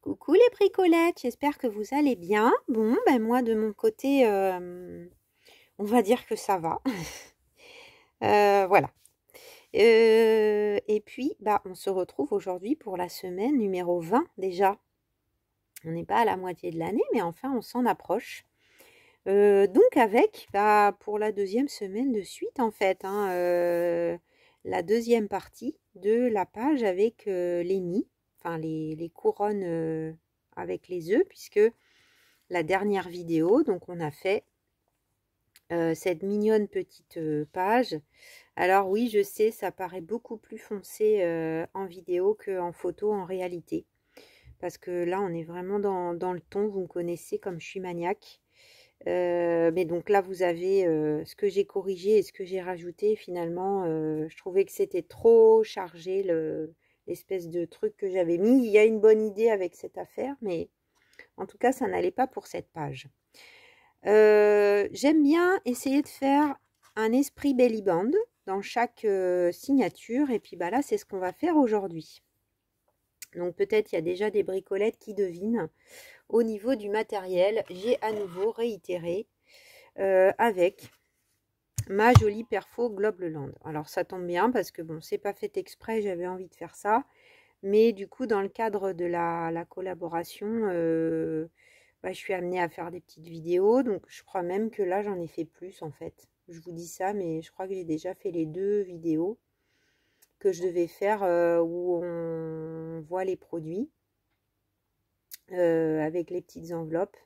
Coucou les bricolettes, j'espère que vous allez bien. Bon, ben moi de mon côté, on va dire que ça va. Voilà. Et puis, bah, on se retrouve aujourd'hui pour la semaine numéro 20 déjà. On n'est pas à la moitié de l'année, mais enfin on s'en approche. Donc avec, bah, pour la deuxième semaine de suite en fait, hein, la deuxième partie de la page avec les nids, enfin les couronnes avec les œufs, puisque la dernière vidéo, donc on a fait cette mignonne petite page. Alors oui, je sais, ça paraît beaucoup plus foncé en vidéo qu'en photo en réalité, parce que là on est vraiment dans le ton, vous me connaissez comme je suis maniaque. Mais donc là vous avez ce que j'ai corrigé et ce que j'ai rajouté. Finalement je trouvais que c'était trop chargé, l'espèce de truc que j'avais mis. Il y a une bonne idée avec cette affaire, mais en tout cas ça n'allait pas pour cette page. J'aime bien essayer de faire un esprit belly band dans chaque signature, et puis bah là c'est ce qu'on va faire aujourd'hui. Donc peut-être il y a déjà des bricolettes qui devinent. Au niveau du matériel, j'ai à nouveau réitéré avec ma jolie perfo Globleland. Alors ça tombe bien parce que bon, c'est pas fait exprès, j'avais envie de faire ça, mais du coup dans le cadre de la collaboration, bah, je suis amenée à faire des petites vidéos, donc je crois même que là j'en ai fait plus en fait. Je vous dis ça, mais je crois que j'ai déjà fait les 2 vidéos que je devais faire où on voit les produits avec les petites enveloppes.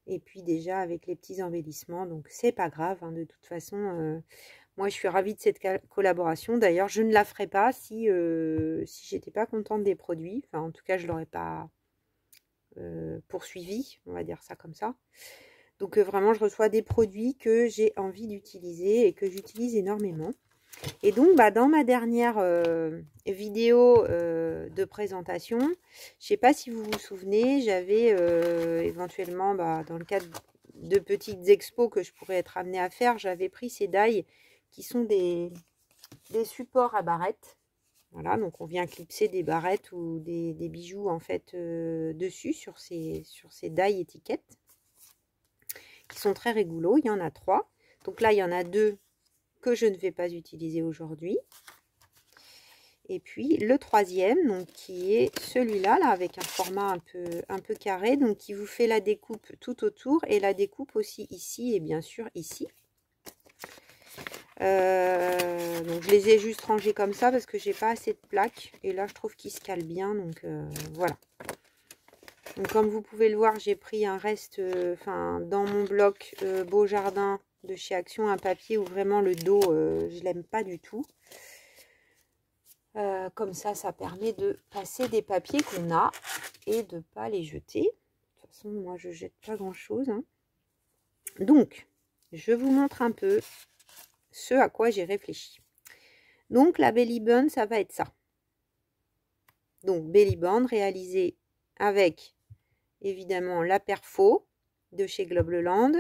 Et puis déjà avec les petits embellissements, donc c'est pas grave, hein, de toute façon, moi je suis ravie de cette collaboration. D'ailleurs je ne la ferai pas si j'étais pas contente des produits, enfin en tout cas je l'aurais pas poursuivi, on va dire ça comme ça. Donc vraiment je reçois des produits que j'ai envie d'utiliser et que j'utilise énormément. Et donc, bah, dans ma dernière vidéo de présentation, je ne sais pas si vous vous souvenez, j'avais éventuellement, bah, dans le cadre de petites expos que je pourrais être amenée à faire, j'avais pris ces die qui sont des supports à barrettes. Voilà, donc on vient clipser des barrettes ou des bijoux en fait dessus sur ces die étiquettes qui sont très rigolos. Il y en a 3. Donc là, il y en a 2 que je ne vais pas utiliser aujourd'hui. Et puis le troisième, donc qui est celui-là, là, avec un format un peu carré, donc qui vous fait la découpe tout autour et la découpe aussi ici et bien sûr ici. Donc je les ai juste rangés comme ça parce que j'ai pas assez de plaques et là je trouve qu'ils se calent bien, donc voilà. Donc comme vous pouvez le voir, j'ai pris un reste, dans mon bloc Beau Jardin de chez Action, un papier où vraiment le dos, je l'aime pas du tout. Comme ça, ça permet de passer des papiers qu'on a et de ne pas les jeter. De toute façon, moi, je jette pas grand-chose, hein. Donc, je vous montre un peu ce à quoi j'ai réfléchi. Donc, la belly band, ça va être ça. Donc, belly band réalisée avec, évidemment, la perfo de chez Globleland.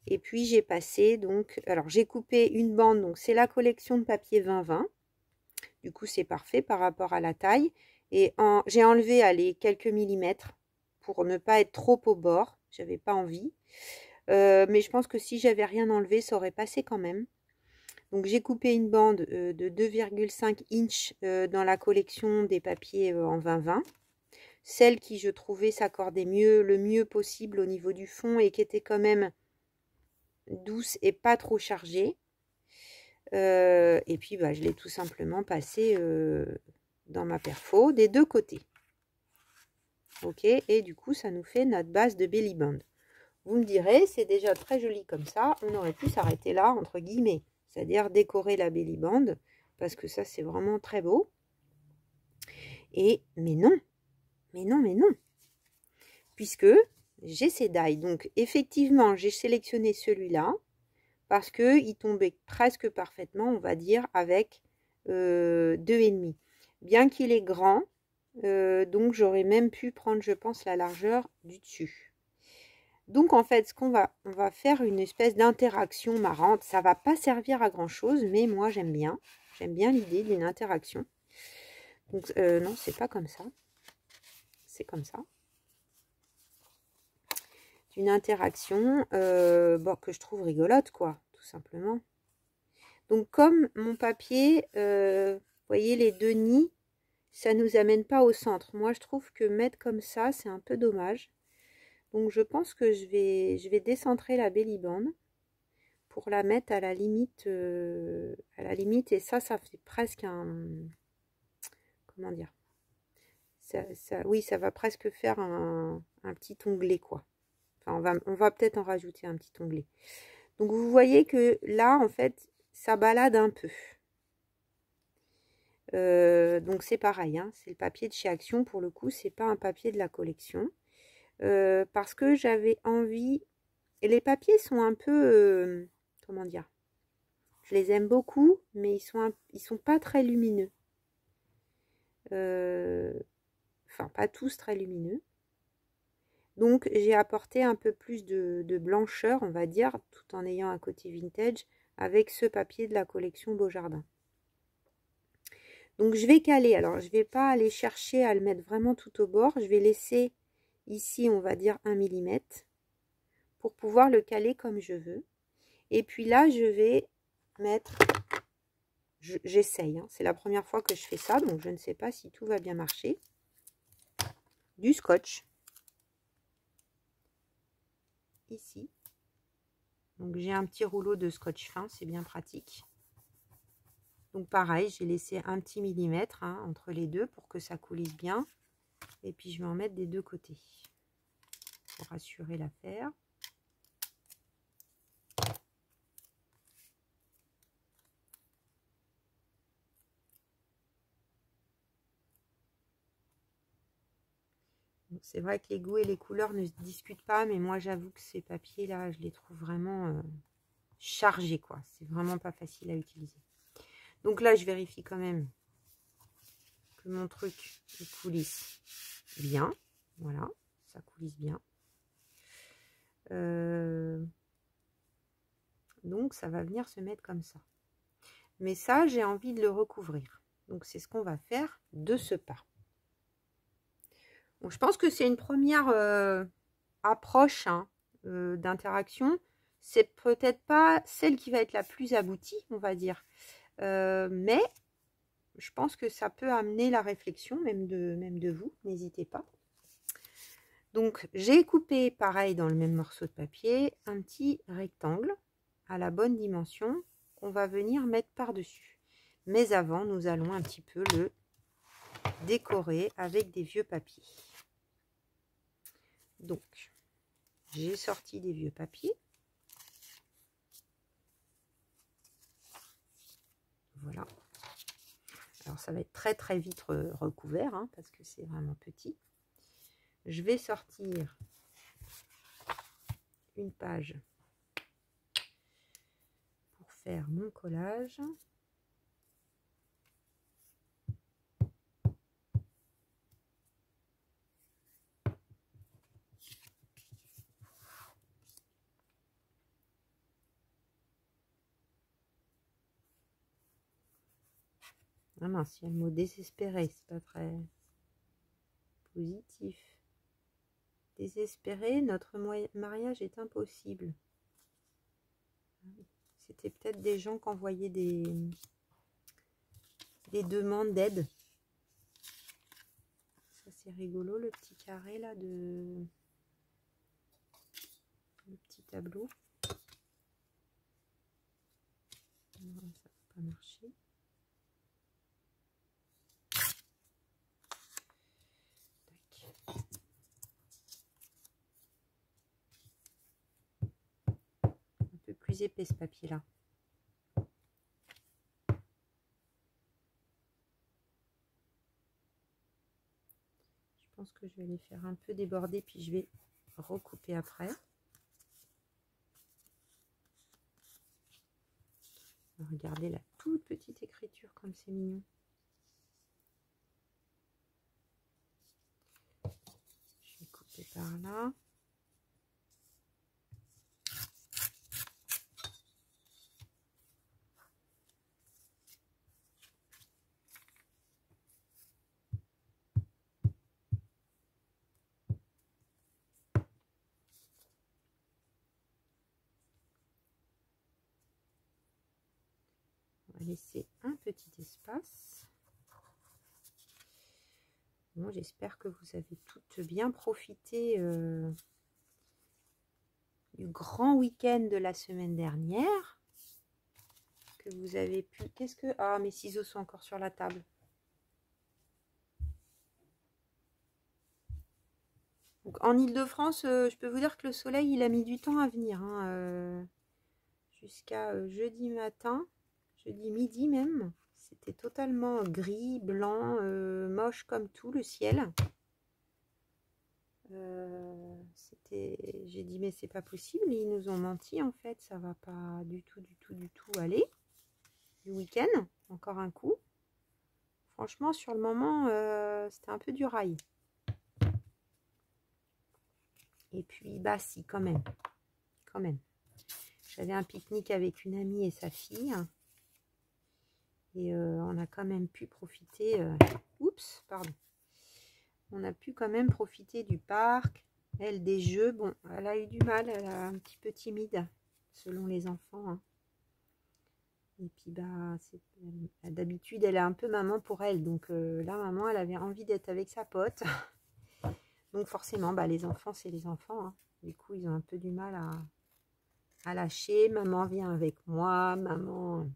Et puis, j'ai passé, donc, alors, j'ai coupé une bande. Donc, c'est la collection de papier 20-20. Du coup, c'est parfait par rapport à la taille. Et j'ai enlevé allez, quelques millimètres pour ne pas être trop au bord. J'avais pas envie. Mais je pense que si j'avais rien enlevé, ça aurait passé quand même. Donc, j'ai coupé une bande de 2,5 inch dans la collection des papiers en 20-20. Celle qui, je trouvais, s'accordait le mieux possible au niveau du fond et qui était quand même douce et pas trop chargée. Et puis bah, je l'ai tout simplement passé dans ma perfo des 2 côtés. Ok, et du coup ça nous fait notre base de belly band. Vous me direz, c'est déjà très joli comme ça, on aurait pu s'arrêter là entre guillemets, c'est-à-dire décorer la belly band, parce que ça c'est vraiment très beau. Mais non, puisque j'ai ces die. Donc effectivement j'ai sélectionné celui-là parce qu'il tombait presque parfaitement, on va dire, avec 2,5. Bien qu'il est grand, donc j'aurais même pu prendre, je pense, la largeur du dessus. Donc en fait, on va faire une espèce d'interaction marrante. Ça va pas servir à grand chose, mais moi j'aime bien. J'aime bien l'idée d'une interaction. Donc non, c'est pas comme ça. C'est comme ça. d'une interaction bon, que je trouve rigolote, quoi, tout simplement. Donc, comme mon papier, vous voyez, les deux nids, ça nous amène pas au centre. Moi, je trouve que mettre comme ça, c'est un peu dommage. Donc, je pense que je vais décentrer la bellyband pour la mettre à la limite, et ça fait presque un, comment dire, oui, ça va presque faire un petit onglet, quoi. Enfin, on va peut-être en rajouter un petit onglet. Donc, vous voyez que là, en fait, ça balade un peu. Donc, c'est pareil, hein, c'est le papier de chez Action. Pour le coup, c'est pas un papier de la collection. Parce que j'avais envie... Et les papiers sont un peu... comment dire? Je les aime beaucoup, mais ils sont pas très lumineux. Enfin, pas tous très lumineux. Donc, j'ai apporté un peu plus de blancheur, on va dire, tout en ayant un côté vintage, avec ce papier de la collection Beau Jardin. Donc, je vais caler. Alors, je ne vais pas aller chercher à le mettre vraiment tout au bord. Je vais laisser ici, on va dire, 1 mm pour pouvoir le caler comme je veux. Et puis là, je vais mettre... J'essaye, hein. C'est la première fois que je fais ça, donc je ne sais pas si tout va bien marcher. Du scotch. Ici. Donc j'ai un petit rouleau de scotch fin, c'est bien pratique. Donc pareil, j'ai laissé un petit millimètre, hein, entre les deux pour que ça coulisse bien. Et puis je vais en mettre des deux côtés pour assurer l'affaire. C'est vrai que les goûts et les couleurs ne se discutent pas, mais moi j'avoue que ces papiers là, je les trouve vraiment chargés, quoi. C'est vraiment pas facile à utiliser. Donc là, je vérifie quand même que mon truc coulisse bien. Voilà, ça coulisse bien. Donc ça va venir se mettre comme ça. Mais ça, j'ai envie de le recouvrir. Donc c'est ce qu'on va faire de ce pas. Donc, je pense que c'est une première approche, hein, d'interaction. C'est peut-être pas celle qui va être la plus aboutie, on va dire. Mais je pense que ça peut amener la réflexion, même de vous. N'hésitez pas. Donc, j'ai coupé, pareil, dans le même morceau de papier, un petit rectangle à la bonne dimension qu'on va venir mettre par-dessus. Mais avant, nous allons un petit peu le décorer avec des vieux papiers. Donc, j'ai sorti des vieux papiers. Voilà. Alors, ça va être très très vite recouvert, hein, parce que c'est vraiment petit. Je vais sortir une page pour faire mon collage. Ah mince, il y a le mot désespéré, c'est pas très positif. Désespéré, notre mariage est impossible. C'était peut-être des gens qui envoyaient des demandes d'aide. Ça c'est rigolo, le petit carré là de... Le petit tableau. Non, ça va pas marcher. Un peu plus épais ce papier là. Je pense que je vais les faire un peu déborder, puis je vais recouper après. Regardez la toute petite écriture comme c'est mignon. Je vais couper par là. va laisser un petit espace. Bon, j'espère que vous avez toutes bien profité du grand week-end de la semaine dernière. Que vous avez pu... Qu'est-ce que... Ah, mes ciseaux sont encore sur la table. Donc, en Ile-de-France, je peux vous dire que le soleil, il a mis du temps à venir. Hein, jusqu'à jeudi matin, jeudi midi même. C'était totalement gris, blanc, moche comme tout, le ciel. J'ai dit, mais c'est pas possible, ils nous ont menti en fait. Ça va pas du tout aller. Du week-end, encore un coup. Franchement, sur le moment, c'était un peu du rail. Et puis, bah si, quand même. Quand même. J'avais un pique-nique avec une amie et sa fille. Et on a quand même pu profiter... oups, pardon. On a pu quand même profiter du parc. Elle, des jeux. Bon, elle a eu du mal. Elle a un petit peu timide, selon les enfants. Hein. Et puis, bah, d'habitude, elle est un peu maman pour elle. Donc là, maman, elle avait envie d'être avec sa pote. Donc forcément, bah, les enfants, c'est les enfants. Hein. Du coup, ils ont un peu du mal à lâcher. Maman vient avec moi. Maman...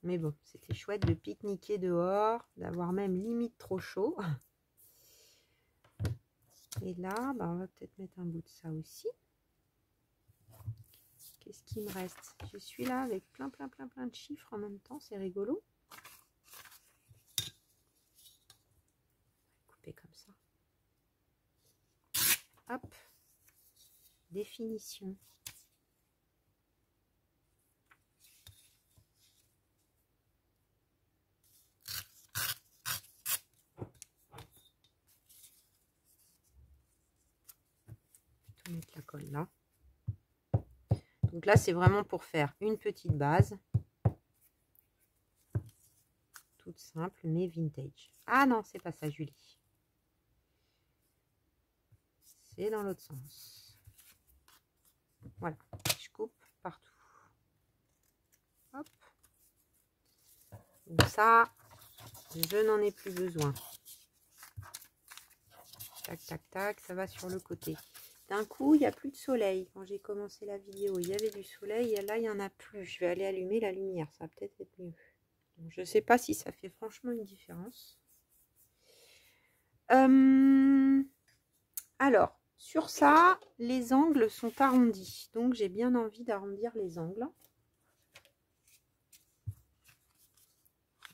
Mais bon, c'était chouette de pique-niquer dehors. D'avoir même limite trop chaud. Et là, bah, on va peut-être mettre un bout de ça aussi. Qu'est-ce qui me reste? Je suis là avec plein de chiffres en même temps. C'est rigolo. Couper comme ça. Hop. Définition. Plutôt mettre la colle là. Donc là, c'est vraiment pour faire une petite base. Toute simple, mais vintage. Ah non, c'est pas ça, Julie. C'est dans l'autre sens. Voilà, je coupe partout. Hop. Donc ça, je n'en ai plus besoin. Tac, tac, tac, ça va sur le côté. D'un coup, il n'y a plus de soleil. Quand j'ai commencé la vidéo, il y avait du soleil. Et là, il n'y en a plus. Je vais aller allumer la lumière. Ça va peut-être être mieux. Donc, je ne sais pas si ça fait franchement une différence. Alors, sur ça, les angles sont arrondis. Donc, j'ai bien envie d'arrondir les angles.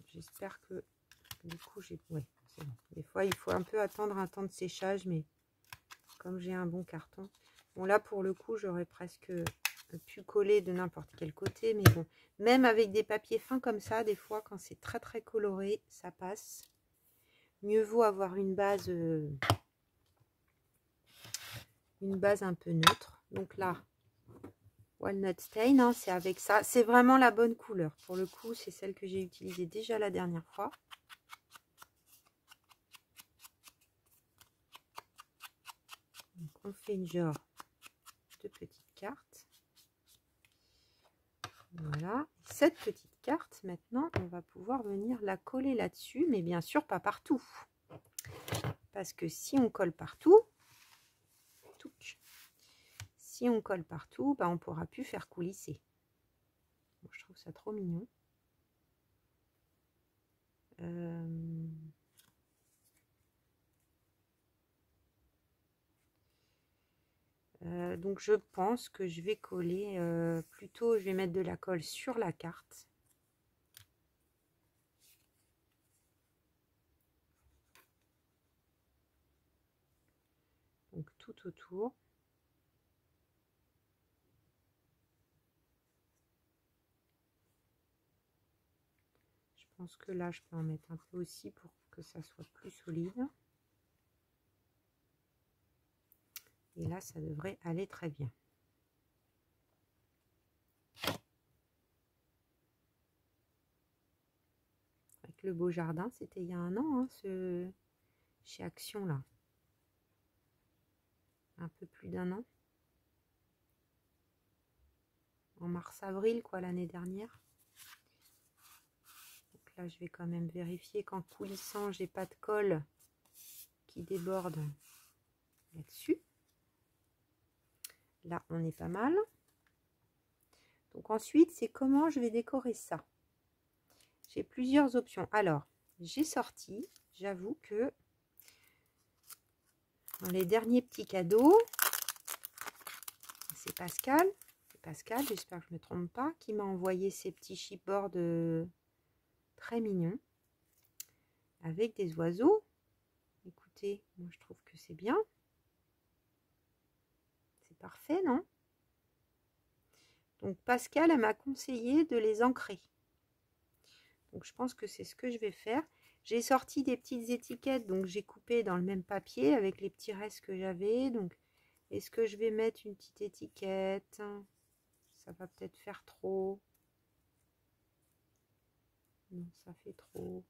J'espère que, du coup, j'ai... Ouais, c'est bon. Des fois, il faut un peu attendre un temps de séchage, mais comme j'ai un bon carton... Bon, là, pour le coup, j'aurais presque pu coller de n'importe quel côté, mais bon, même avec des papiers fins comme ça, des fois, quand c'est très coloré, ça passe. Mieux vaut avoir une base un peu neutre. Donc là, Walnut Stain, hein, c'est avec ça. C'est vraiment la bonne couleur. Pour le coup, c'est celle que j'ai utilisée déjà la dernière fois. Donc, on fait une genre de petite carte. Voilà. Cette petite carte, maintenant, on va pouvoir venir la coller là-dessus, mais bien sûr pas partout. Parce que si on colle partout, si on colle partout, bah, on ne pourra plus faire coulisser. Bon, je trouve ça trop mignon. Donc je pense que je vais coller plutôt, je vais mettre de la colle sur la carte. Donc tout autour. Je pense que là, je peux en mettre un peu aussi pour que ça soit plus solide. Et là, ça devrait aller très bien. Avec le beau jardin, c'était il y a un an, hein, chez Action, là. Un peu plus d'un an. en mars-avril, quoi, l'année dernière. Donc là, je vais quand même vérifier qu'en coulissant, j'ai pas de colle qui déborde là-dessus. Là, on est pas mal. Donc ensuite, c'est comment je vais décorer ça. J'ai plusieurs options. Alors, j'ai sorti, j'avoue que dans les derniers petits cadeaux, c'est Pascal, j'espère que je ne me trompe pas, qui m'a envoyé ces petits chipboards très mignons avec des oiseaux. Écoutez, moi je trouve que c'est bien. C'est parfait, non? Donc Pascal, elle m'a conseillé de les ancrer. Donc je pense que c'est ce que je vais faire. J'ai sorti des petites étiquettes, donc j'ai coupé dans le même papier avec les petits restes que j'avais. Donc est-ce que je vais mettre une petite étiquette? Ça va peut-être faire trop. Non, ça fait trop.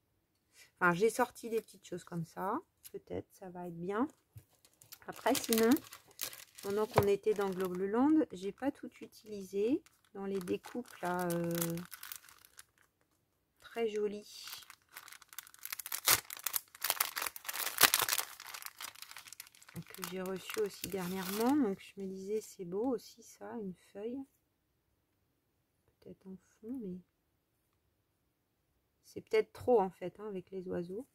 Enfin, j'ai sorti des petites choses comme ça. Peut-être, ça va être bien. Après, sinon, pendant qu'on était dans Globluland, j'ai pas tout utilisé dans les découpes là, très jolies. Que j'ai reçu aussi dernièrement. Donc, je me disais, c'est beau aussi ça, une feuille. Peut-être en fond, mais c'est peut-être trop en fait, hein, avec les oiseaux.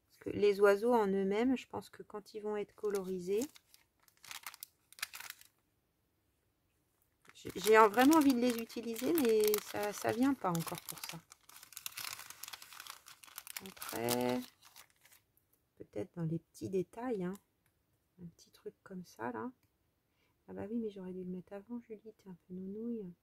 Parce que les oiseaux en eux-mêmes, je pense que quand ils vont être colorisés, j'ai vraiment envie de les utiliser, mais ça vient pas encore pour ça. Après, peut-être dans les petits détails, hein, un petit truc comme ça là. Ah bah oui, mais j'aurais dû le mettre avant, Julie, t'es un peu nounouille.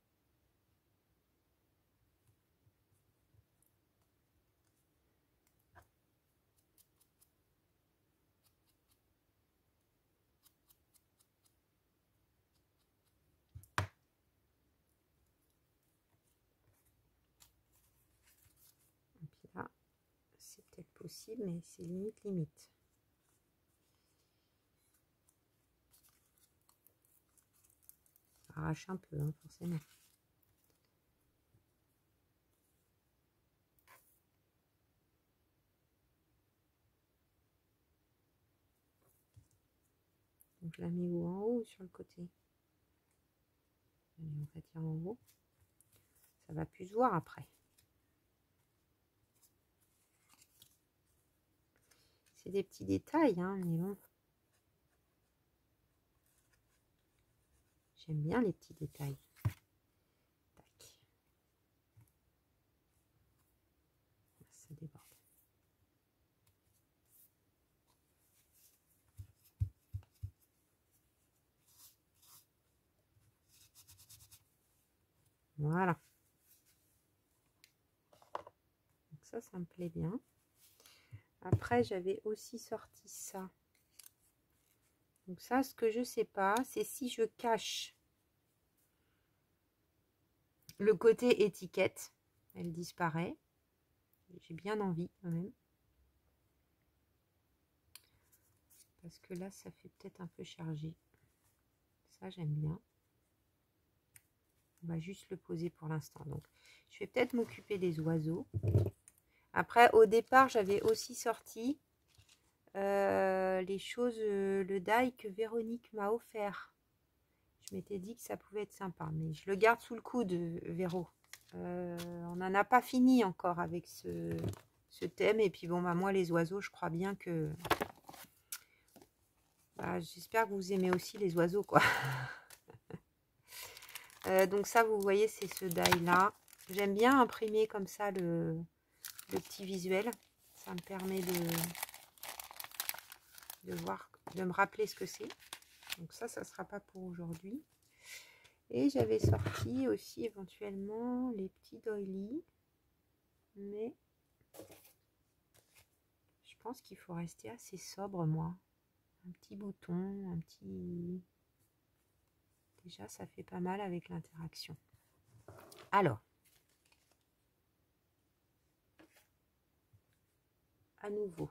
Et puis là, c'est peut-être possible, mais c'est limite. Ça arrache un peu, hein, forcément. Donc je la mets où, en haut ou sur le côté? Allez, on va dire en haut. Ça va plus se voir après. C'est des petits détails, hein, mais bon. J'aime bien les petits détails. Tac. Ça déborde. Voilà. Donc ça me plaît bien. Après, j'avais aussi sorti ça. Donc ça, ce que je sais pas, c'est si je cache le côté étiquette, elle disparaît. J'ai bien envie quand même. Parce que là, ça fait peut-être un peu chargé. Ça, j'aime bien. On va juste le poser pour l'instant. Donc, je vais peut-être m'occuper des oiseaux. Après, au départ, j'avais aussi sorti les choses, le die que Véronique m'a offert. Je m'étais dit que ça pouvait être sympa. Mais je le garde sous le coude, Véro. On n'en a pas fini encore avec ce thème. Et puis, bon, bah, moi, les oiseaux, je crois bien que... Bah, j'espère que vous aimez aussi les oiseaux, quoi. Donc ça, vous voyez, c'est ce die-là. J'aime bien imprimer comme ça le petit visuel. Ça me permet de voir, de me rappeler ce que c'est. Donc ça sera pas pour aujourd'hui. Et j'avais sorti aussi éventuellement les petits doilies. Mais je pense qu'il faut rester assez sobre, moi. Un petit bouton, un petit... Déjà, ça fait pas mal avec l'interaction. Alors, à nouveau,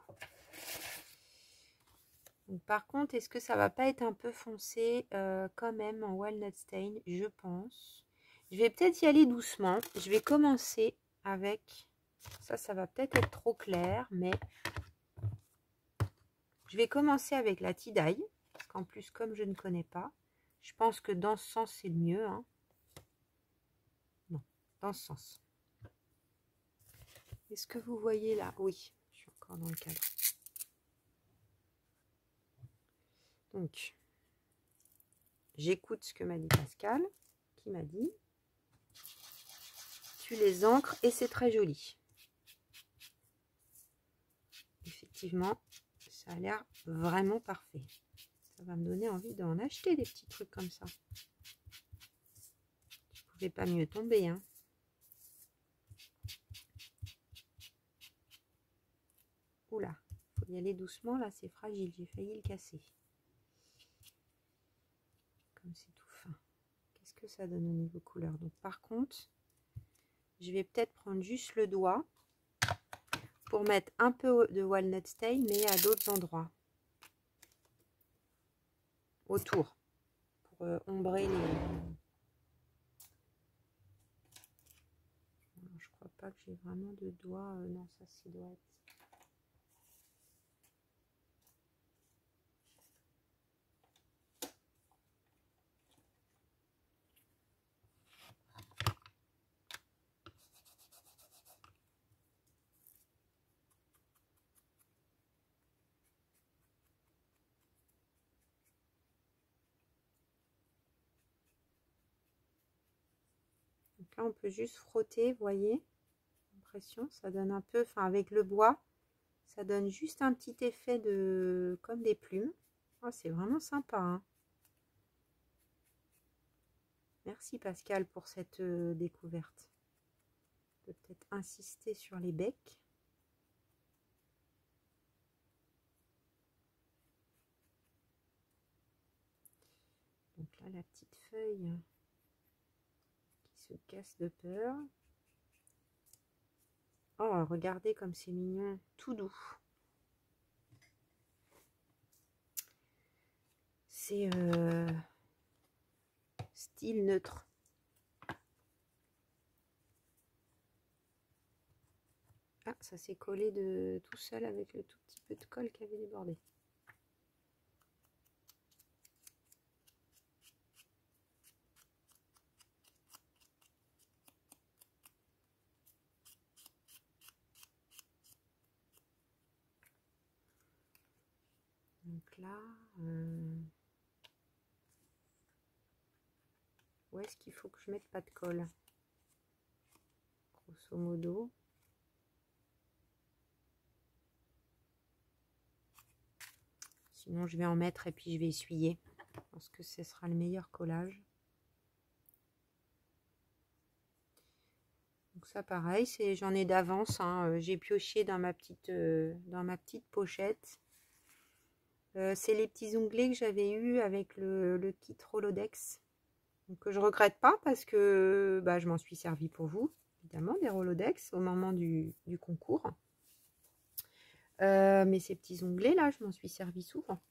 Donc, par contre, est-ce que ça va pas être un peu foncé quand même en walnut stain? Je pense. Je vais peut-être y aller doucement. Je vais commencer avec... Ça va peut-être être trop clair, mais... Je vais commencer avec la tie-dye. Parce qu'en plus, comme je ne connais pas, je pense que dans ce sens, c'est le mieux. Hein. Non, dans ce sens. Est-ce que vous voyez là? Oui, je suis encore dans le cadre. Donc, j'écoute ce que m'a dit Pascal, qui m'a dit tu les encres et c'est très joli. Effectivement, ça a l'air vraiment parfait. Ça va me donner envie d'en acheter des petits trucs comme ça. Je ne pouvais pas mieux tomber. Hein. Oula, il faut y aller doucement. Là, c'est fragile. J'ai failli le casser. Comme c'est tout fin. Qu'est-ce que ça donne au niveau couleur? Donc, par contre, je vais peut-être prendre juste le doigt pour mettre un peu de walnut stain, mais à d'autres endroits. Autour. Pour ombrer les... Je crois pas que j'ai vraiment de doigts. Non, ça, c'est doit être... Donc là, on peut juste frotter, vous voyez, l'impression, ça donne un peu, enfin avec le bois, ça donne juste un petit effet de, comme des plumes. Oh, c'est vraiment sympa. Hein. Merci Pascal pour cette découverte. Je peux peut-être insister sur les becs. Donc là, la petite feuille qui se casse de peur. Oh, regardez comme c'est mignon, tout doux. C'est style neutre. Ah, ça s'est collé de tout seul avec le tout petit peu de colle qui avait débordé. Donc là, où est-ce qu'il faut que je mette pas de colle? Grosso modo. Sinon, je vais en mettre et puis je vais essuyer. Je pense que ce sera le meilleur collage. Donc ça, pareil, j'en ai d'avance. Hein. J'ai pioché dans ma petite pochette. C'est les petits onglets que j'avais eu avec le kit Rolodex. Donc, que je regrette pas parce que bah, je m'en suis servi pour vous, évidemment, des Rolodex au moment du concours. Mais ces petits onglets là, je m'en suis servi souvent.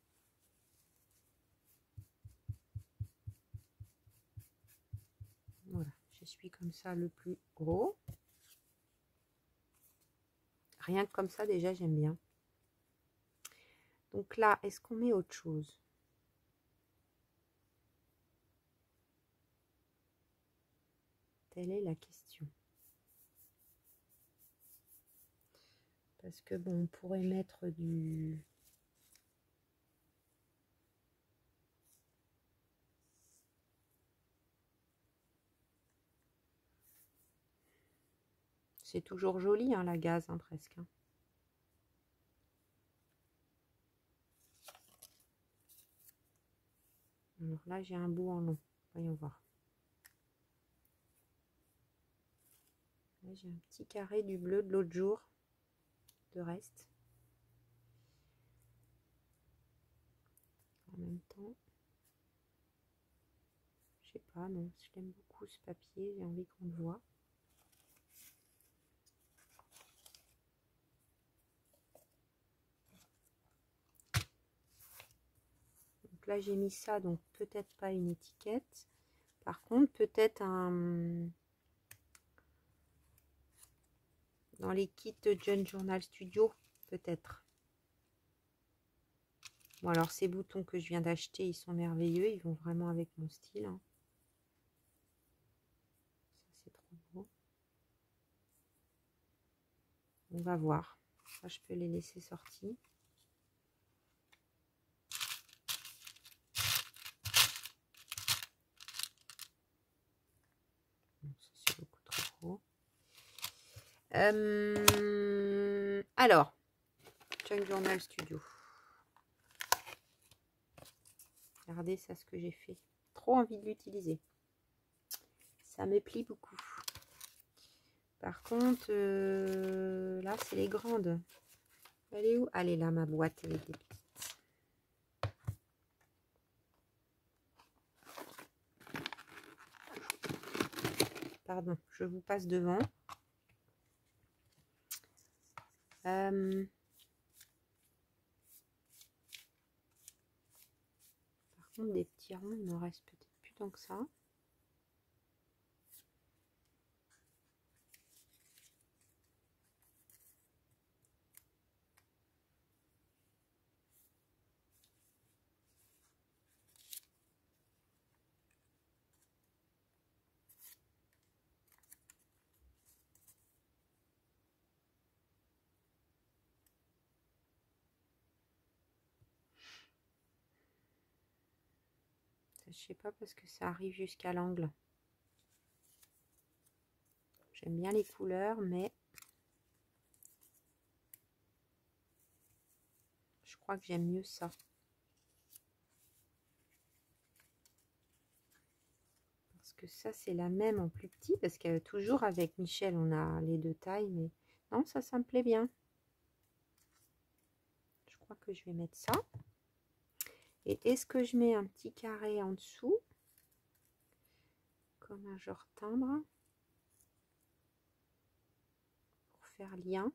Voilà, j'essuie comme ça le plus gros. Rien que comme ça, déjà, j'aime bien. Donc là, est-ce qu'on met autre chose? Telle est la question. Parce que bon, on pourrait mettre du... C'est toujours joli, hein, la gaze, hein, presque. Hein. Alors là, j'ai un bout en long. Voyons voir. Là, j'ai un petit carré du bleu de l'autre jour. De reste. En même temps. Je sais pas, non. Je l'aime beaucoup ce papier. J'ai envie qu'on le voit. Donc là, j'ai mis ça, donc peut-être pas une étiquette. Par contre, peut-être un... Dans les kits de John Journal Studio, peut-être. Bon, alors ces boutons que je viens d'acheter, ils sont merveilleux. Ils vont vraiment avec mon style. Hein. Ça, c'est trop beau. On va voir. Ça, je peux les laisser sortis. Ça, c'est beaucoup trop gros. Alors, John Journal Studio. Regardez ça, ce que j'ai fait. Trop envie de l'utiliser. Ça me plie beaucoup. Par contre, là, c'est les grandes. Elle est où? Elle est là, ma boîte. Elle est petite. Pardon, je vous passe devant. Par contre, des petits ronds, il me reste peut-être plus tant que ça. Je sais pas parce que ça arrive jusqu'à l'angle. J'aime bien les couleurs, mais je crois que j'aime mieux ça. Parce que ça, c'est la même en plus petit. Parce que toujours avec Michel, on a les deux tailles. Mais non, ça me plaît bien. Je crois que je vais mettre ça. Et est-ce que je mets un petit carré en dessous? Comme un genre timbre. Pour faire lien.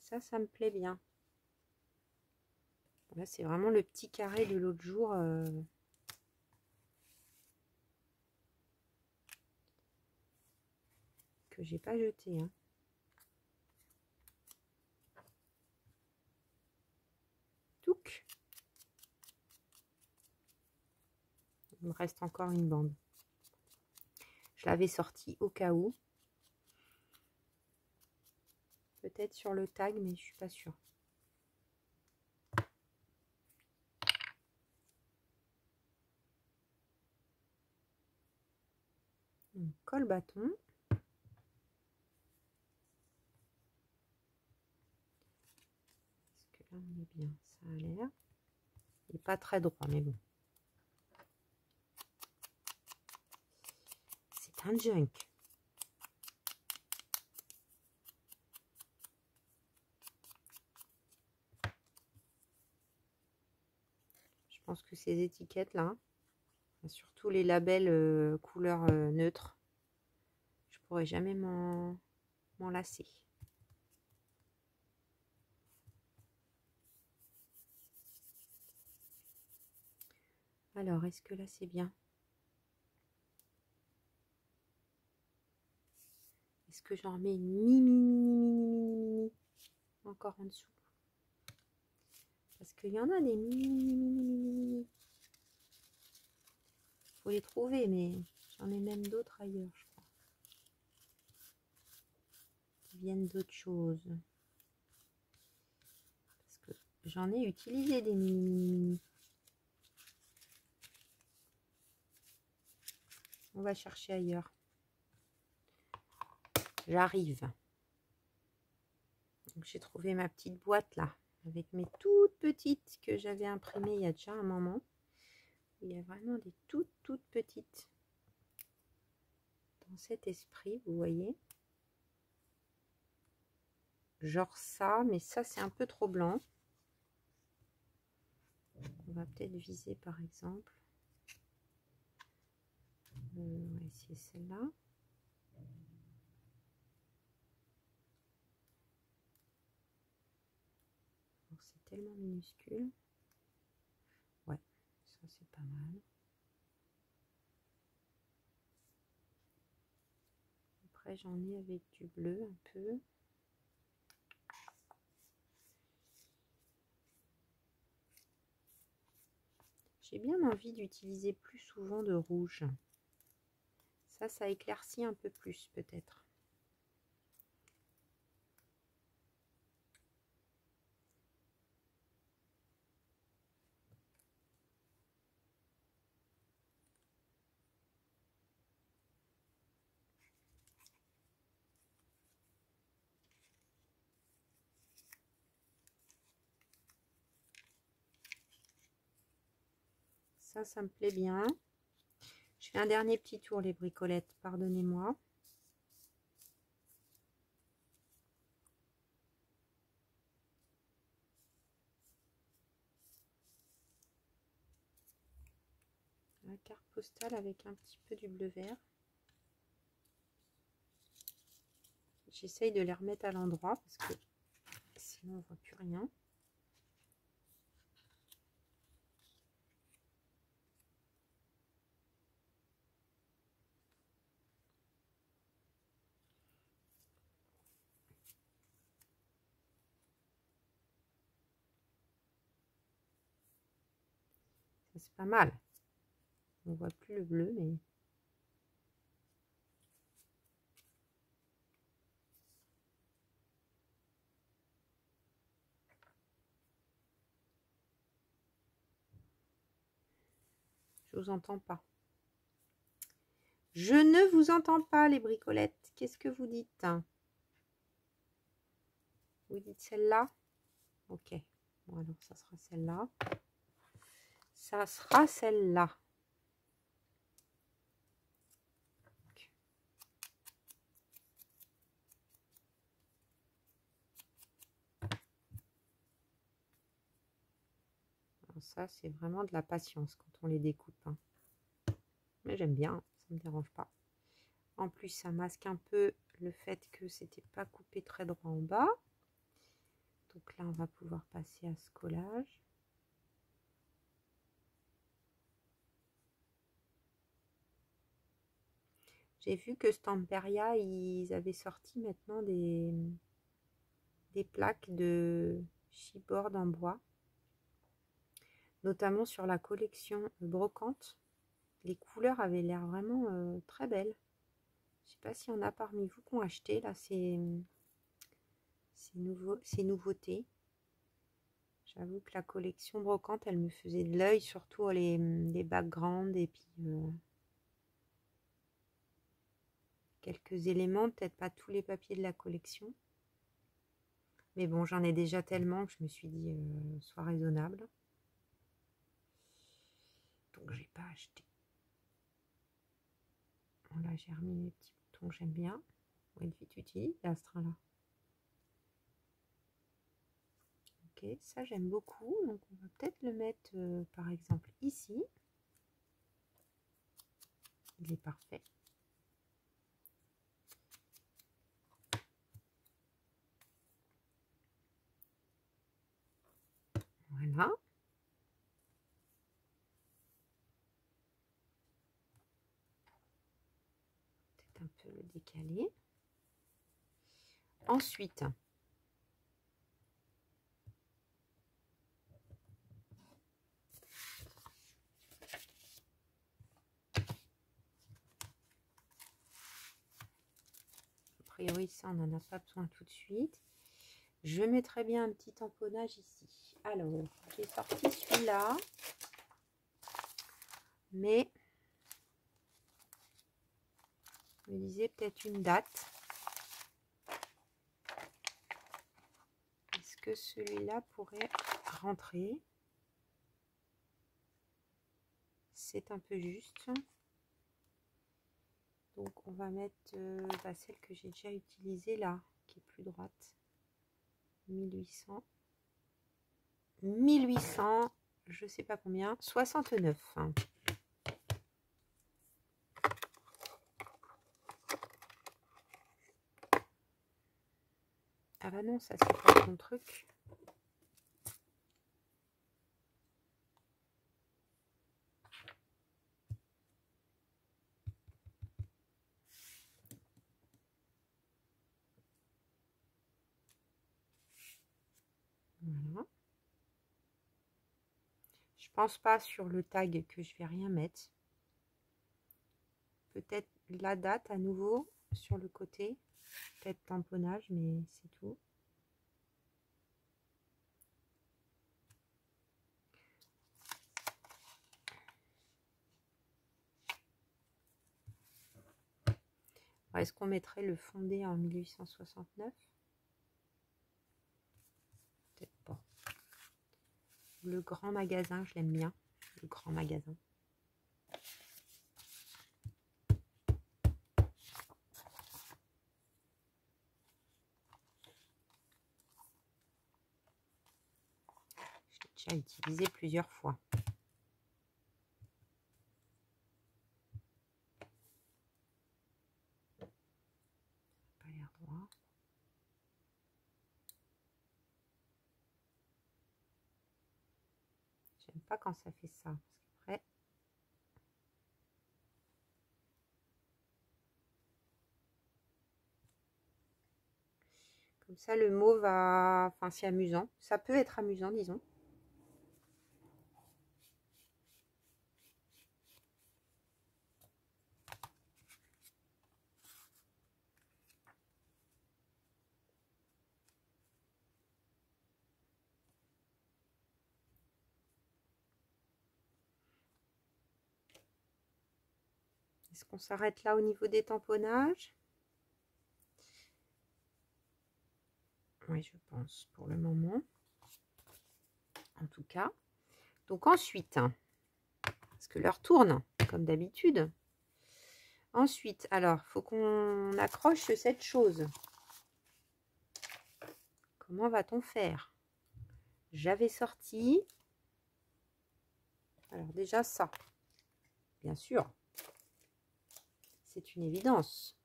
Ça me plaît bien. Là, c'est vraiment le petit carré de l'autre jour. Que j'ai pas jeté. Hein. Touc. Il me reste encore une bande. Je l'avais sorti au cas où. Peut-être sur le tag, mais je suis pas sûre. Donc, colle bâton. Est-ce que là on est bien? Ça a l'air. Il n'est pas très droit, mais bon. C'est un junk. Je pense que ces étiquettes là, surtout les labels couleur neutre, je pourrais jamais m'en lasser. Alors, est-ce que là c'est bien? Est-ce que j'en remets une mini encore en dessous? Parce qu'il y en a des mini. Faut les trouver, mais j'en ai même d'autres ailleurs, je crois. Qui viennent d'autres choses. Parce que j'en ai utilisé des mini. On va chercher ailleurs. J'arrive. J'ai trouvé ma petite boîte là, avec mes toutes petites que j'avais imprimées il y a déjà un moment. Il y a vraiment des toutes petites. Dans cet esprit, vous voyez. Genre ça, mais ça c'est un peu trop blanc. On va peut-être viser par exemple. On va essayer celle-là. C'est tellement minuscule. c'est pas mal. Après, j'en ai avec du bleu un peu. J'ai bien envie d'utiliser plus souvent de rouge. Ça éclaircit un peu plus peut-être. Ça me plaît bien. Je fais un dernier petit tour, les bricolettes, pardonnez-moi. La carte postale avec un petit peu du bleu vert. J'essaye de les remettre à l'endroit parce que sinon on voit plus rien. C'est pas mal. On voit plus le bleu, mais je vous entends pas. Je ne vous entends pas, les bricolettes. Qu'est-ce que vous dites? Vous dites celle-là? Ok. Bon, alors ça sera celle-là. Ça sera celle-là. Ça, c'est vraiment de la patience quand on les découpe. Hein. Mais j'aime bien, ça ne me dérange pas. En plus, ça masque un peu le fait que c'était pas coupé très droit en bas. Donc là, on va pouvoir passer à ce collage. J'ai vu que Stamperia, ils avaient sorti maintenant des plaques de chipboard en bois. Notamment sur la collection brocante. Les couleurs avaient l'air vraiment très belles. Je ne sais pas s'il y en a parmi vous qui ont acheté là ces nouveautés. J'avoue que la collection brocante, elle me faisait de l'œil, surtout les backgrounds et puis quelques éléments, peut-être pas tous les papiers de la collection. Mais bon, j'en ai déjà tellement que je me suis dit, soit raisonnable. Donc, j'ai pas acheté. Bon, là, j'ai remis mes petits boutons que j'aime bien. On va être vite utile, l'astre là. Ok, ça j'aime beaucoup. Donc, on va peut-être le mettre, par exemple, ici. Il est parfait. Voilà. Peut-être un peu le décaler. Ensuite, a priori, ça, on n'en a pas besoin tout de suite. Je mettrai bien un petit tamponnage ici. Alors, j'ai sorti celui-là. Mais, je me disais peut-être une date. Est-ce que celui-là pourrait rentrer? C'est un peu juste. Donc, on va mettre celle que j'ai déjà utilisée là, qui est plus droite. 1800. 1800, je sais pas combien. 69. Ah bah non, ça c'est pas ton truc. Voilà. Je pense pas sur le tag que je vais rien mettre. Peut-être la date à nouveau sur le côté. Peut-être tamponnage, mais c'est tout. Est-ce qu'on mettrait le fondé en 1869? Peut-être pas. Le grand magasin, je l'aime bien. Le grand magasin. Je l'ai déjà utilisé plusieurs fois. Pas l'air droit. J'aime pas quand ça fait ça. Parce qu'après, comme ça, le mot va... Enfin, c'est amusant. Ça peut être amusant, disons. Est-ce qu'on s'arrête là au niveau des tamponnages? Oui, je pense, pour le moment. En tout cas. Donc ensuite, parce que l'heure tourne, comme d'habitude. Ensuite, alors, faut qu'on accroche cette chose. Comment va-t-on faire? J'avais sorti... Alors déjà ça, bien sûr. C'est une évidence.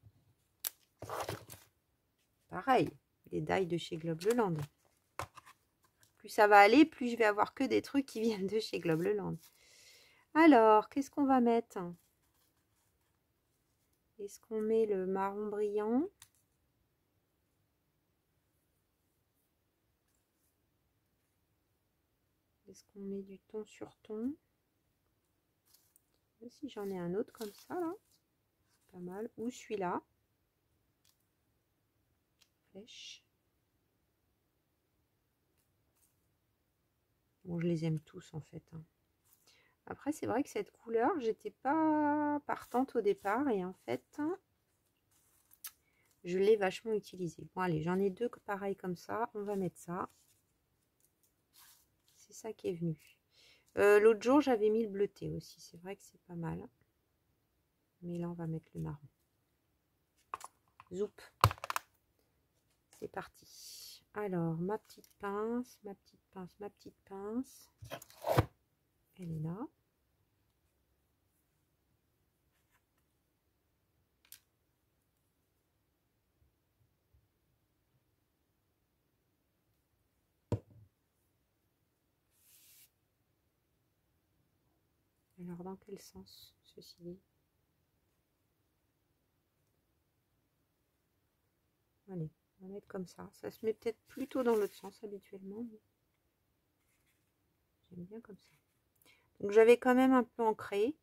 Pareil, les die de chez Globeleland. Plus ça va aller, plus je vais avoir que des trucs qui viennent de chez Globeleland. Alors, qu'est-ce qu'on va mettre? Est-ce qu'on met le marron brillant? Est-ce qu'on met du ton sur ton? Je sais pas si j'en ai un autre comme ça, là. C'est pas mal. Ou celui-là. Flèche. Bon, je les aime tous, en fait. Après, c'est vrai que cette couleur, j'étais pas partante au départ. Et en fait, je l'ai vachement utilisée. Bon, allez, j'en ai deux pareils comme ça. On va mettre ça. C'est ça qui est venu. L'autre jour, j'avais mis le bleuté aussi. C'est vrai que c'est pas mal. Mais là, on va mettre le marron. Zoup. C'est parti. Alors, ma petite pince, ma petite pince, ma petite pince. Elle est là. Alors, dans quel sens, ceci dit? Allez, on va mettre comme ça. Ça se met peut-être plutôt dans l'autre sens habituellement. J'aime bien comme ça. Donc, j'avais quand même un peu ancré.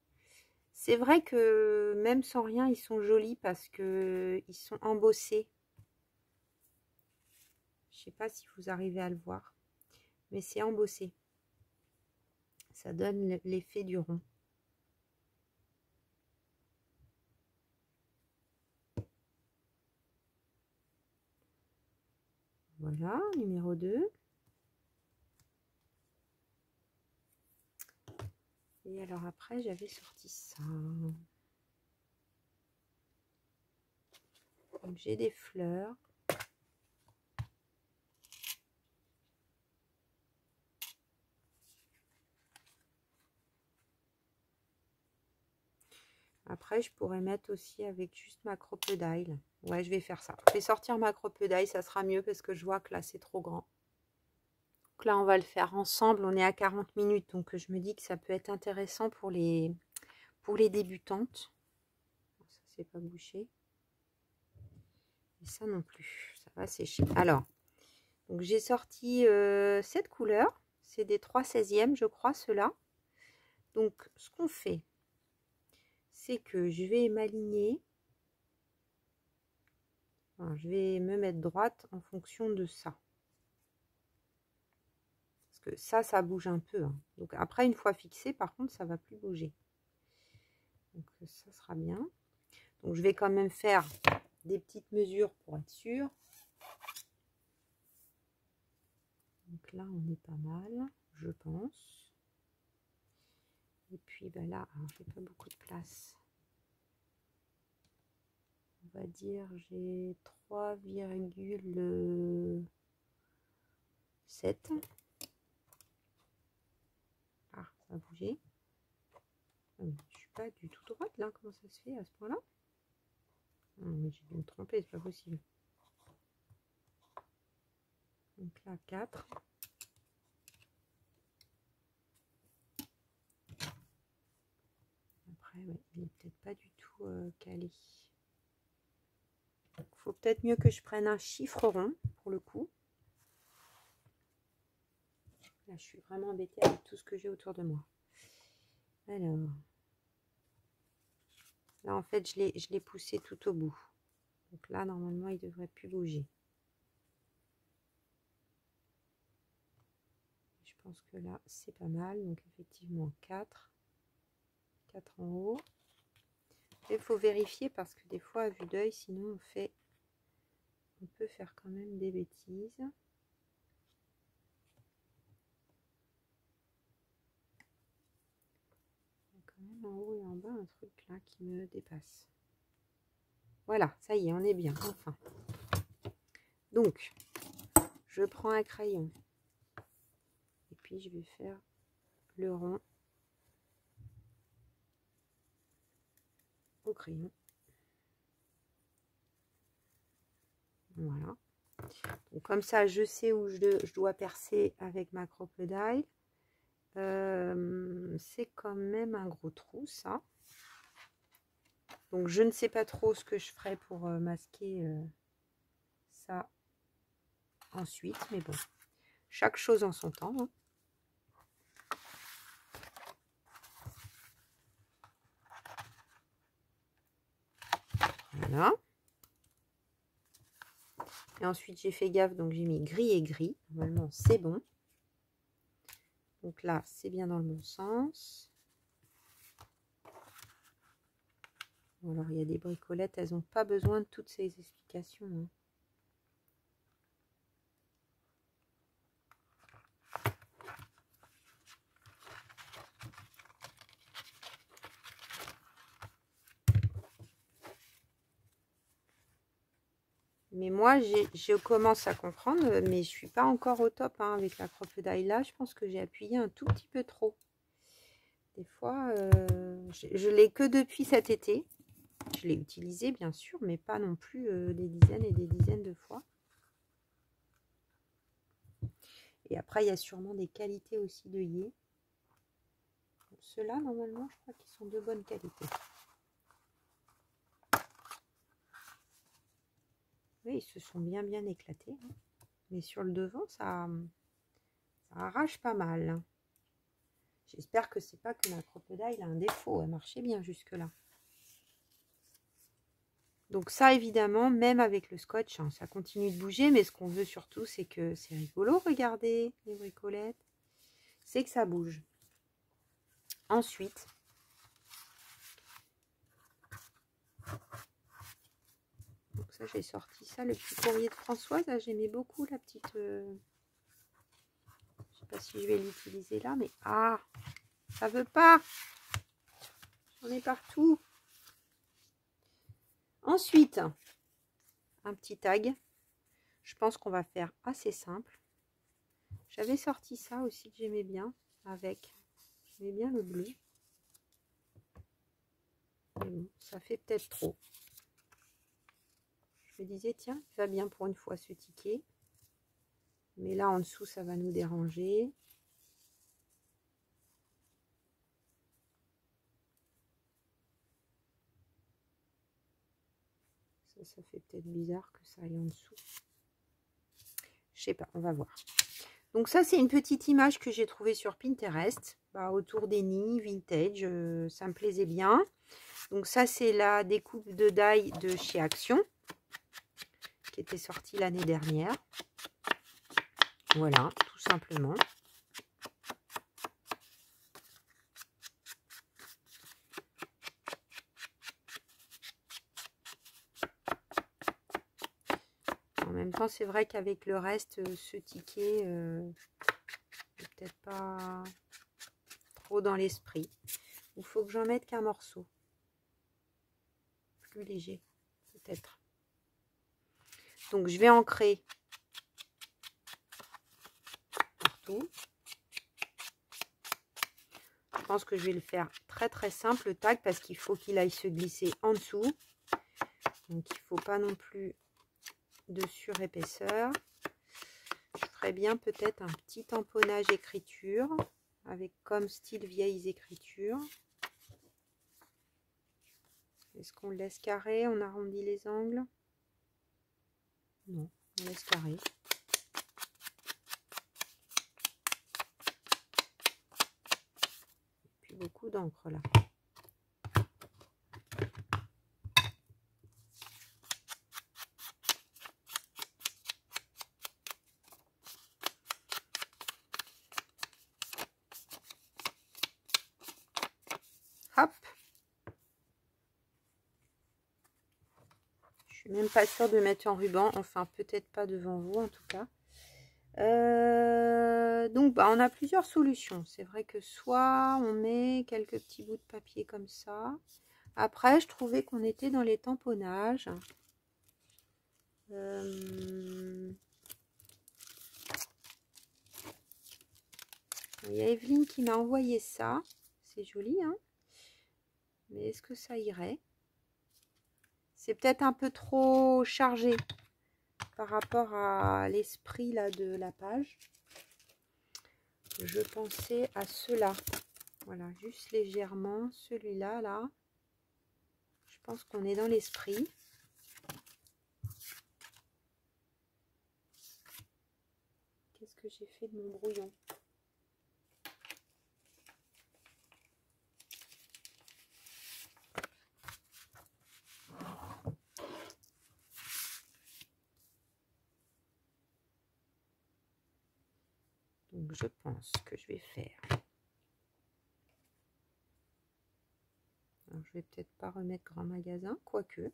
C'est vrai que même sans rien, ils sont jolis parce que ils sont embossés. Je sais pas si vous arrivez à le voir, mais c'est embossé. Ça donne l'effet du rond. Voilà, numéro 2. Et alors après, j'avais sorti ça. Donc j'ai des fleurs. Après, je pourrais mettre aussi avec juste ma crocodile. Ouais, je vais faire ça. Je vais sortir ma crocodile, ça sera mieux parce que je vois que là, c'est trop grand. Donc là, on va le faire ensemble. On est à 40 minutes, donc je me dis que ça peut être intéressant pour les débutantes. Ça, c'est pas bouché. Et ça non plus. Ça va sécher. Alors, Donc j'ai sorti cette couleur. C'est des 3/16e, je crois, ceux-là. Donc ce qu'on fait, c'est que je vais m'aligner. Enfin, je vais me mettre droite en fonction de ça. Parce que ça bouge un peu. Hein. Donc après, une fois fixé, par contre, ça va plus bouger. Donc ça sera bien. Donc je vais quand même faire des petites mesures pour être sûr. Donc là, on est pas mal, je pense. Et puis ben là, j'ai pas beaucoup de place. On va dire j'ai 3,7. Ah, ça a bougé. Je suis pas du tout droite là, comment ça se fait à ce point-là? Mais j'ai dû me tromper, c'est pas possible. Donc là, 4. Après, ouais, il est peut-être pas du tout calé. Il faut peut-être mieux que je prenne un chiffre rond pour le coup. Là, je suis vraiment embêtée avec tout ce que j'ai autour de moi. Alors, là, en fait, je l'ai poussé tout au bout. Donc là, normalement, il devrait plus bouger. Je pense que là, c'est pas mal. Donc, effectivement, 4. 4 en haut. Il faut vérifier parce que des fois, à vue d'œil, sinon, on peut faire quand même des bêtises. Il y a quand même en haut et en bas un truc là qui me dépasse. Voilà, ça y est, on est bien, enfin. Donc, je prends un crayon. Et puis, je vais faire le rond au crayon. Voilà. Donc, comme ça, je sais où je dois percer avec ma crocodile. C'est quand même un gros trou, ça. Donc, je ne sais pas trop ce que je ferai pour masquer ça ensuite. Mais bon, chaque chose en son temps. Hein. Voilà. Et ensuite, j'ai fait gaffe, donc j'ai mis gris et gris. Normalement, c'est bon. Donc là, c'est bien dans le bon sens. Bon, alors, il y a des bricolettes, elles n'ont pas besoin de toutes ces explications. Hein. Mais moi, je commence à comprendre, mais je suis pas encore au top hein, avec la crocodile là. Je pense que j'ai appuyé un tout petit peu trop. Des fois, je l'ai que depuis cet été. Je l'ai utilisé, bien sûr, mais pas non plus des dizaines et des dizaines de fois. Et après, il y a sûrement des qualités aussi de yé. Ceux-là, normalement, je crois qu'ils sont de bonne qualité. Oui, ils se sont bien éclatés. Hein. Mais sur le devant, ça arrache pas mal. J'espère que c'est pas que ma crocodile a un défaut. Elle marchait bien jusque-là. Donc ça, évidemment, même avec le scotch, hein, ça continue de bouger. Mais ce qu'on veut surtout, c'est que c'est rigolo. Regardez les bricolettes. C'est que ça bouge. Ensuite, donc ça, j'ai sorti ça, le petit courrier de Françoise. J'aimais beaucoup la petite... Je sais pas si je vais l'utiliser là, mais... Ah, ça veut pas. J'en ai partout. Ensuite, un petit tag. Je pense qu'on va faire assez simple. J'avais sorti ça aussi que j'aimais bien avec. J'aimais bien le bleu. Mais bon, ça fait peut-être trop. Je me disais, tiens, il va bien pour une fois ce ticket. Mais là, en dessous, ça va nous déranger. Ça fait peut-être bizarre que ça aille en dessous. Je sais pas, on va voir. Donc ça, c'est une petite image que j'ai trouvée sur Pinterest, autour des nids vintage, ça me plaisait bien. Donc ça, c'est la découpe de die de chez Action, qui était sortie l'année dernière. Voilà, tout simplement. En même temps, c'est vrai qu'avec le reste, ce ticket, peut-être pas trop dans l'esprit. Il faut que j'en mette qu'un morceau. Plus léger, peut-être. Donc, je vais ancrer partout. Je pense que je vais le faire très très simple, le tag, parce qu'il faut qu'il aille se glisser en dessous. Donc, il ne faut pas non plus de surépaisseur. Je ferais bien peut-être un petit tamponnage écriture, avec comme style vieilles écritures. Est-ce qu'on le laisse carré? On arrondit les angles? Non, on laisse carré. Et puis beaucoup d'encre là. Hop. Je suis même pas sûre de mettre en ruban. Enfin, peut-être pas devant vous en tout cas. Donc, on a plusieurs solutions. C'est vrai que soit on met quelques petits bouts de papier comme ça. Après, je trouvais qu'on était dans les tamponnages. Il y a Evelyne qui m'a envoyé ça. C'est joli, hein? Mais est-ce que ça irait? C'est peut-être un peu trop chargé par rapport à l'esprit là de la page. Je pensais à cela. Voilà, juste légèrement. Celui-là, là. Je pense qu'on est dans l'esprit. Qu'est-ce que j'ai fait de mon brouillon? Donc, je pense que je vais faire. Alors, je vais peut-être pas remettre grand magasin, quoique.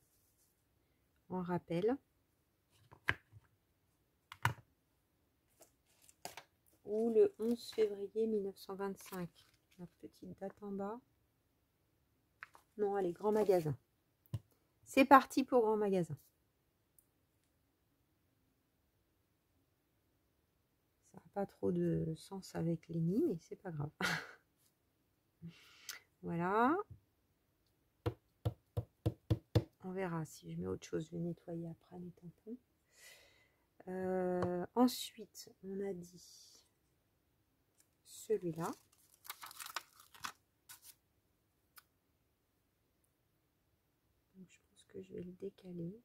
En rappel. Ou le 11 février 1925. La petite date en bas. Non, allez, grand magasin. C'est parti pour grand magasin. Ça n'a pas trop de sens avec les nids, mais c'est pas grave. Voilà. On verra si je mets autre chose. Je vais nettoyer après mes tampons. Ensuite, on a dit celui-là. Donc, je pense que je vais le décaler.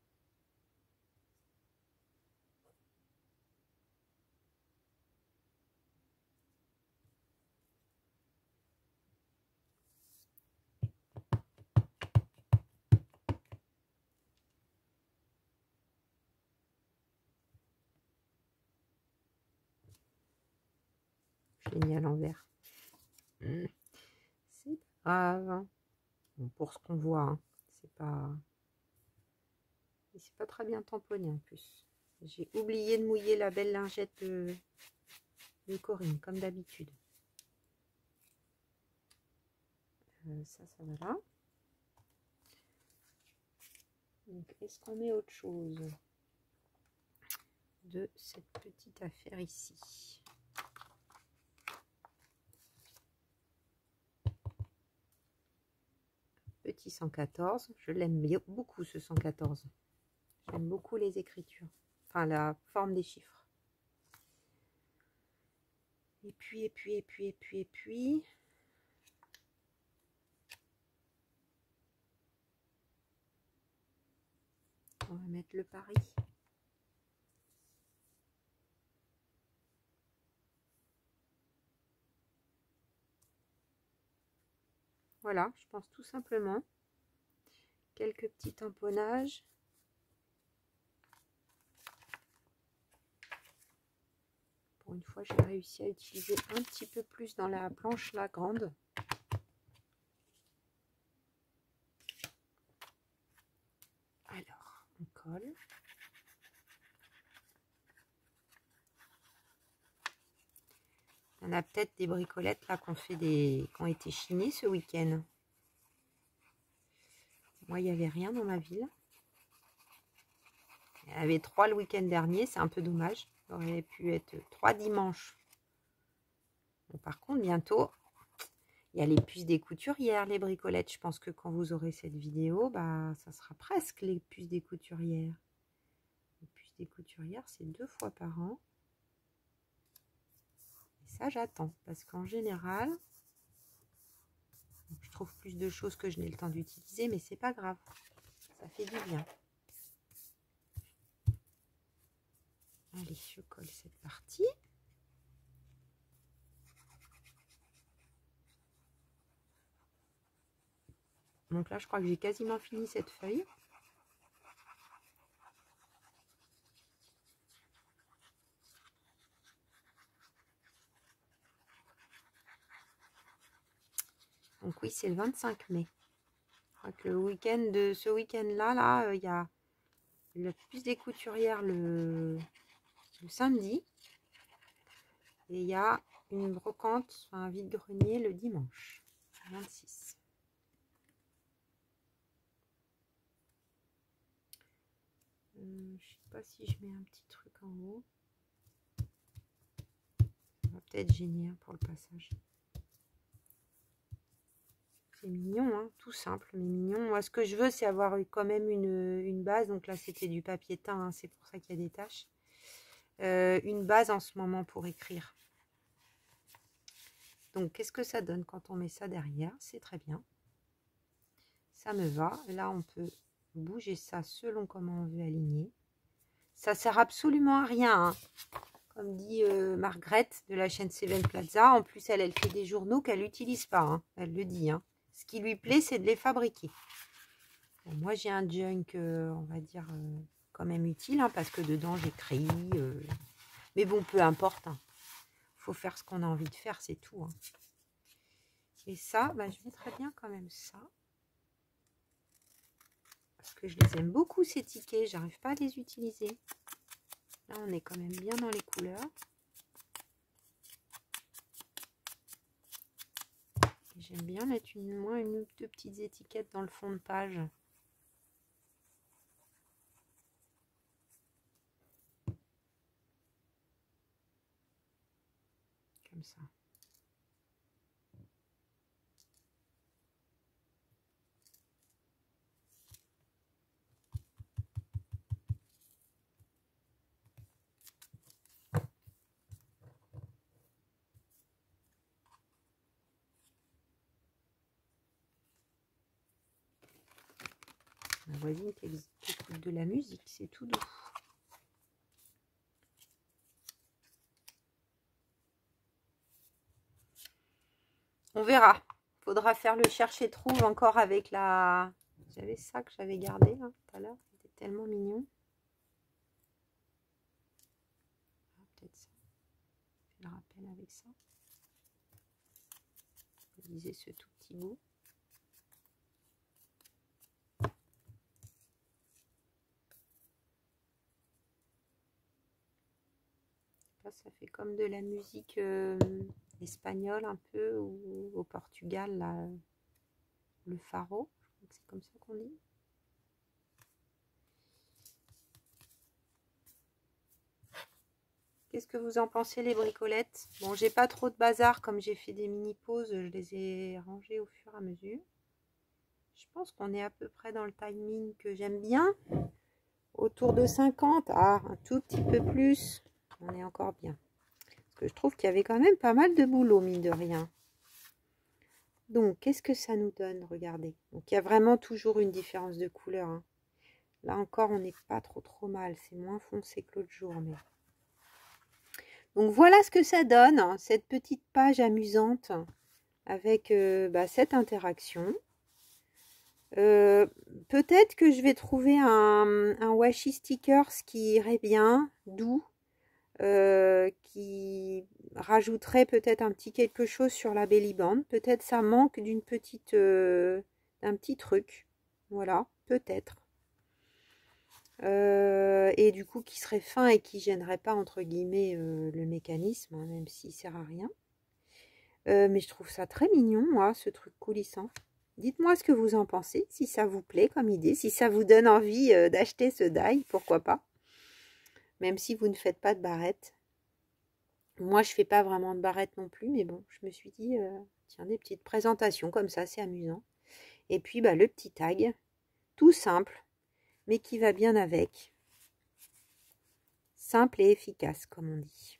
Je l'ai mis à l'envers. C'est pas grave. Bon, pour ce qu'on voit, hein, c'est pas très bien tamponné en plus. J'ai oublié de mouiller la belle lingette de Corinne, comme d'habitude. Ça va là. Donc, est-ce qu'on met autre chose de cette petite affaire ici? Petit 114. Je l'aime beaucoup ce 114. J'aime beaucoup les écritures. Enfin, la forme des chiffres. Et puis. On va mettre le Paris. Voilà, je pense tout simplement. Quelques petits tamponnages. Pour une fois, j'ai réussi à utiliser un petit peu plus dans la planche, la grande. Alors, on colle. On a peut-être des bricolettes là qui ont été chinées ce week-end. Moi, il n'y avait rien dans ma ville. Il y en avait 3 le week-end dernier, c'est un peu dommage. Il aurait pu être 3 dimanches. Bon, par contre, bientôt, il y a les puces des couturières, les bricolettes. Je pense que quand vous aurez cette vidéo, bah, ça sera presque les puces des couturières. Les puces des couturières, c'est 2 fois par an. Et ça, j'attends. Parce qu'en général, je trouve plus de choses que je n'ai le temps d'utiliser, mais c'est pas grave. Ça fait du bien. Allez, je colle cette partie. Donc là, je crois que j'ai quasiment fini cette feuille. Donc oui, c'est le 25 mai. Je crois que le week-end de ce week-end-là, il y a le puce des couturières le samedi. Et il y a une brocante, un vide-grenier le dimanche, 26. Je ne sais pas si je mets un petit truc en haut. Ça va peut-être gêner pour le passage. C'est mignon, hein, tout simple, mais mignon. Moi, ce que je veux, c'est avoir quand même une base. Donc là, c'était du papier teint, hein, c'est pour ça qu'il y a des taches. Une base en ce moment pour écrire. Donc, qu'est-ce que ça donne quand on met ça derrière? C'est très bien. Ça me va. Là, on peut bouger ça selon comment on veut aligner. Ça sert absolument à rien, hein. Comme dit Margrethe de la chaîne Seven Plaza. En plus, elle fait des journaux qu'elle n'utilise pas, hein. Elle le dit, hein. Ce qui lui plaît, c'est de les fabriquer. Bon, moi, j'ai un junk, on va dire, quand même utile, hein, parce que dedans, j'écris. Mais bon, peu importe. Hein. Faut faire ce qu'on a envie de faire, c'est tout. Hein. Et ça, bah, je mettrais bien quand même ça. Parce que je les aime beaucoup, ces tickets. J'arrive pas à les utiliser. Là, on est quand même bien dans les couleurs. J'aime bien mettre une ou deux petites étiquettes dans le fond de page. Comme ça. Ma voisine qui écoute de la musique, c'est tout doux. On verra. Faudra faire le cherche-et-trouve encore avec la... J'avais ça que j'avais gardé là, tout à l'heure. C'était tellement mignon. Ah, peut-être ça. Je le rappelle avec ça. Je disais ce tout petit bout. Là, ça fait comme de la musique espagnole un peu, ou au Portugal, là, le faro. Je crois que c'est comme ça qu'on dit. Qu'est-ce que vous en pensez, les bricolettes? Bon, j'ai pas trop de bazar, comme j'ai fait des mini-pauses, je les ai rangées au fur et à mesure. Je pense qu'on est à peu près dans le timing que j'aime bien. Autour de 50, ah, un tout petit peu plus. On est encore bien. Parce que je trouve qu'il y avait quand même pas mal de boulot, mine de rien. Donc, qu'est-ce que ça nous donne? Regardez. Donc, il y a vraiment toujours une différence de couleur. Hein. Là encore, on n'est pas trop mal. C'est moins foncé que l'autre jour. Mais... Donc, voilà ce que ça donne, hein, cette petite page amusante avec cette interaction. Peut-être que je vais trouver un washi stickers qui irait bien, doux, qui rajouterait peut-être un petit quelque chose sur la belly band. Peut-être ça manque d'un petit truc. Voilà, peut-être. Et du coup qui serait fin et qui gênerait pas entre guillemets le mécanisme, hein, même s'il sert à rien. Mais je trouve ça très mignon, moi, ce truc coulissant. Dites-moi ce que vous en pensez, si ça vous plaît comme idée, si ça vous donne envie d'acheter ce die, pourquoi pas. Même si vous ne faites pas de barrettes. Moi, je fais pas vraiment de barrettes non plus, mais bon, je me suis dit, tiens, des petites présentations comme ça, c'est amusant. Et puis, le petit tag, tout simple, mais qui va bien avec. Simple et efficace, comme on dit.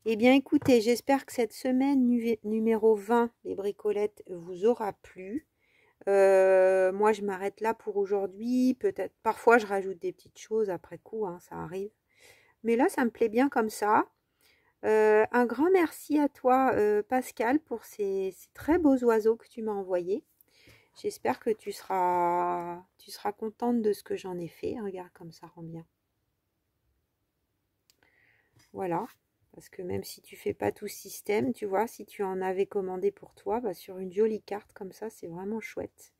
Eh bien, écoutez, j'espère que cette semaine numéro 20, les bricolettes, vous aura plu. Moi, je m'arrête là pour aujourd'hui. Peut-être, parfois, je rajoute des petites choses après coup, hein, ça arrive. Mais là, ça me plaît bien comme ça. Un grand merci à toi, Pascal, pour ces très beaux oiseaux que tu m'as envoyés. J'espère que tu seras contente de ce que j'en ai fait. Regarde comme ça rend bien. Voilà. Parce que même si tu fais pas tout système, tu vois, si tu en avais commandé pour toi, sur une jolie carte comme ça, c'est vraiment chouette.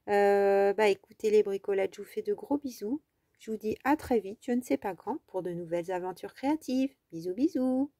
Écoutez les bricolages, je vous fais de gros bisous. Je vous dis à très vite, je ne sais pas quand, pour de nouvelles aventures créatives. Bisous bisous.